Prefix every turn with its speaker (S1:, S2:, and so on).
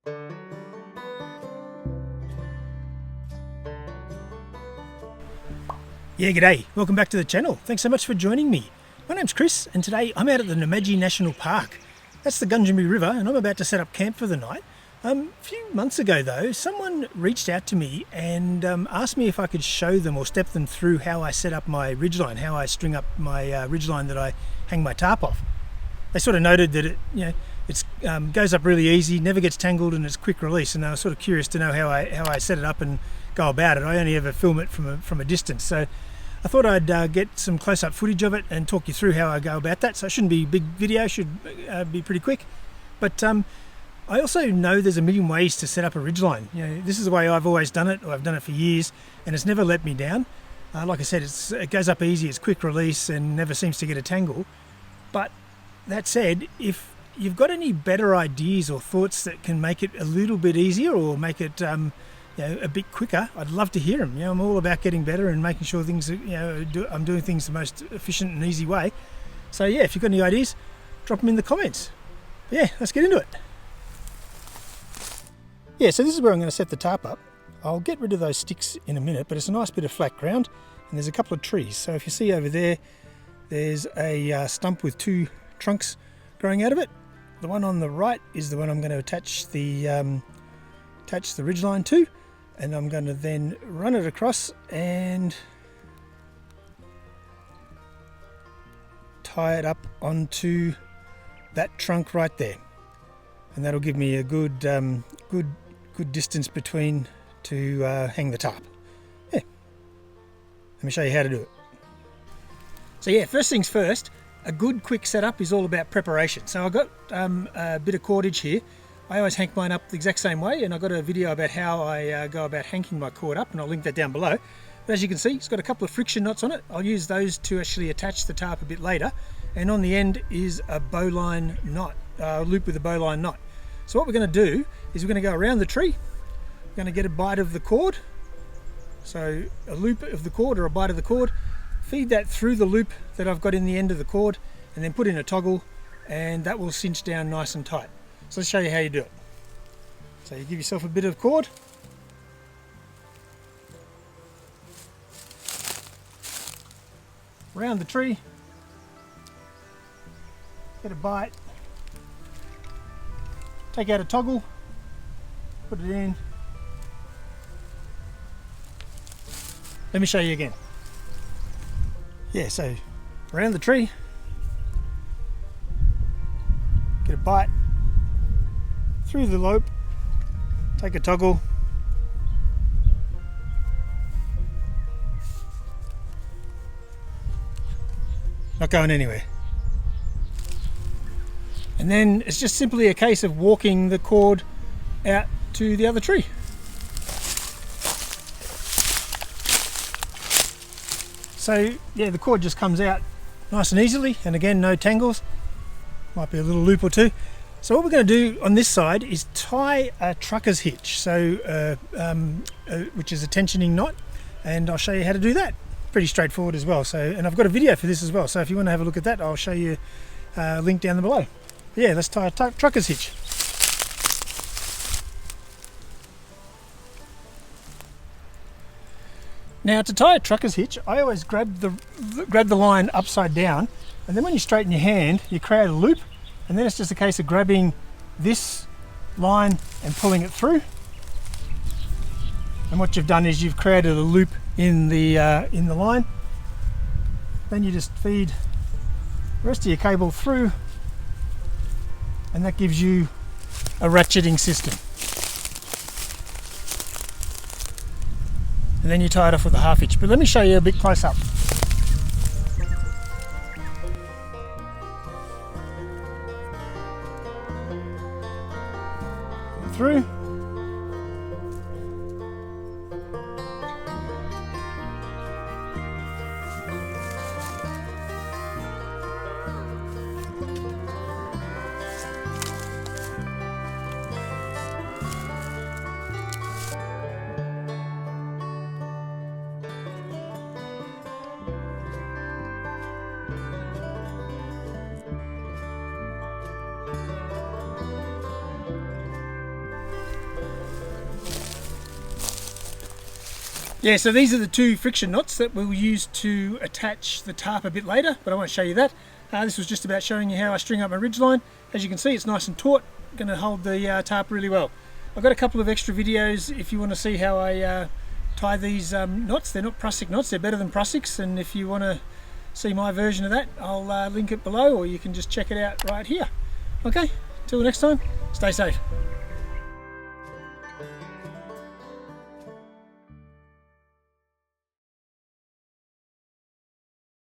S1: Yeah, g'day. Welcome back to the channel. Thanks so much for joining me. My name's Chris, and today I'm out at the Namadgi National Park. That's the Gunjambi River, and I'm about to set up camp for the night. A few months ago though, someone reached out to me and asked me if I could show them or step them through how I set up my ridgeline, how I string up my ridgeline that I hang my tarp off. They sort of noted that it goes up really easy, never gets tangled, and it's quick release. And I was sort of curious to know how I set it up and go about it. I only ever film it from a distance, so I thought I'd get some close-up footage of it and talk you through how I go about that. So it shouldn't be a big video, should be pretty quick. But I also know there's a million ways to set up a ridgeline. This is the way I've always done it, or I've done it for years, and it's never let me down. Like I said, it goes up easy, it's quick release, and never seems to get a tangle. But that said, if you've got any better ideas or thoughts that can make it a little bit easier or make it a bit quicker, I'd love to hear them. I'm all about getting better and making sure things, I'm doing things the most efficient and easy way. So yeah, if you've got any ideas, drop them in the comments. But yeah, let's get into it. Yeah, so this is where I'm going to set the tarp up. I'll get rid of those sticks in a minute, but it's a nice bit of flat ground, and there's a couple of trees. So if you see over there, there's a stump with two trunks growing out of it. The one on the right is the one I'm going to attach the ridgeline to, and I'm going to then run it across and tie it up onto that trunk right there, and that'll give me a good distance between to hang the tarp. Yeah, let me show you how to do it. So yeah, first things first, a good quick setup is all about preparation. So I've got a bit of cordage here. I always hank mine up the exact same way, and I've got a video about how I go about hanking my cord up, and I'll link that down below. But as you can see, it's got a couple of friction knots on it. I'll use those to actually attach the tarp a bit later, and on the end is a bowline knot, loop with a bowline knot. So what we're going to do is we're going to go around the tree. We're going to get a bite of the cord, so a loop of the cord or a bite of the cord, feed that through the loop that I've got in the end of the cord, and then put in a toggle, and that will cinch down nice and tight. So let's show you how you do it. So you give yourself a bit of cord, around the tree, get a bite, take out a toggle, put it in. Let me show you again. Yeah, so around the tree, get a bite, through the loop, take a toggle, not going anywhere. And then it's just simply a case of walking the cord out to the other tree. So yeah, the cord just comes out nice and easily, and again, no tangles. Might be a little loop or two. So what we're going to do on this side is tie a trucker's hitch, so which is a tensioning knot, and I'll show you how to do that. Pretty straightforward as well. So, and I've got a video for this as well. So if you want to have a look at that, I'll show you a link down below. But yeah, let's tie a trucker's hitch. Now to tie a trucker's hitch, I always grab the line upside down, and then when you straighten your hand, you create a loop, and then it's just a case of grabbing this line and pulling it through. And what you've done is you've created a loop in the line. Then you just feed the rest of your cable through, and that gives you a ratcheting system. And then you tie it off with a half hitch. But let me show you a bit close up. Through. Yeah, so these are the two friction knots that we'll use to attach the tarp a bit later, but I won't show you that. This was just about showing you how I string up my ridgeline. As you can see, it's nice and taut, going to hold the tarp really well. I've got a couple of extra videos if you want to see how I tie these knots. They're not Prusik knots, they're better than Prusiks, and if you want to see my version of that, I'll link it below, or you can just check it out right here. Okay, till next time, stay safe.